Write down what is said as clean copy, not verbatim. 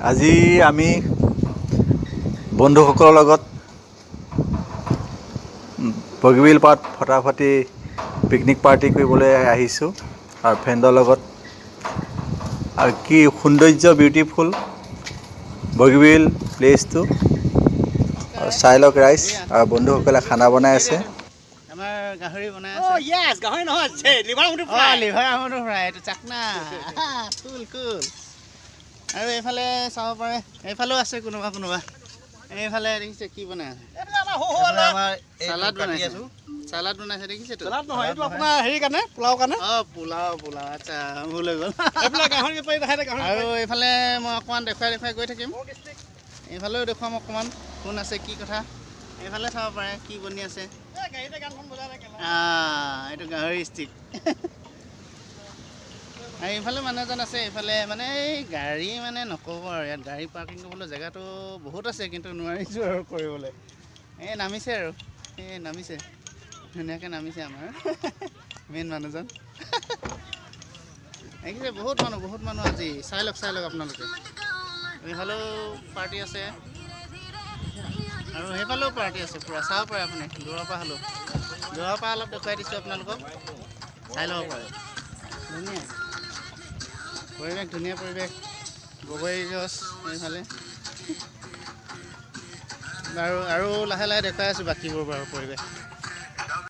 আজি আমি বন্ধুসকলৰ লগত বগীবিল পাৰত ফটাফটি পিকনিক পাৰ্টি কৰিবলৈ আহিছোঁ আৰু ফ্ৰেণ্ডৰ লগত। আৰু কি সৌন্দৰ্য, বিউটিফুল বগীবিল প্লেচটো। আৰু চাই লওক ৰাইজ, আৰু বন্ধুসকলে খানা বনাই আছে। আমাৰ গাহৰি বনাই আছে। ইয়েছ, গাহৰি নহয়, লিভাৰ আমুটো ফ্ৰাই। লিভাৰ আমুটো ফ্ৰাই, এইটো চাকনা। কুল কুল। আৰু এইফালে চাব পাৰে, এইফালেও আছে কোনোবা। এইফালে দেখিছে কি বনাই আছে? আমাৰ চালাড বনাইছে। চালাড বনাইছে দেখিছে তো? চালাড নহয়, এইটো আপোনাৰ হেৰি কাৰণে, পোলাও কাৰণে। পোলাও। আচ্ছা, ভুল হৈ গ'ল। এইফালে গাহৰি পাৰি দেখাই দে গাহৰি। আৰু এইফালে মই অকণমান দেখুৱাই গৈ থাকিম। এইফালেও দেখুৱাম অকণমান কোন আছে কি কথা। এইফালে চাব পাৰে কি বনি আছে। এইটো গাহৰি ষ্টিক। আৰু এইফালে মানুহ এজন আছে। এইফালে মানে এই গাড়ী মানে নক'ব আৰু, ইয়াত গাড়ী পাৰ্কিং কৰিবলৈ জেগাটো বহুত আছে, কিন্তু নোৱাৰিছোঁ আৰু কৰিবলৈ। নামিছে আৰু নামিছে ধুনীয়াকৈ নামিছে আমাৰ মেইন মানুহজন। দেখিছে বহুত মানুহ আজি। চাই লওক আপোনালোকে। এইফালেও পাৰ্টি আছে আৰু সেইফালেও পাৰ্টি আছে। পূৰা চাব পাৰে আপুনি, দূৰৰ পৰা অলপ দেখুৱাই দিছোঁ আপোনালোকক, চাই ল'ব পাৰে। ধুনীয়া পৰিৱেশ, বগৰী গছ এইফালে। আৰু লাহে দেখুৱাই আছোঁ বাকীবোৰ বাৰু পৰিৱেশ।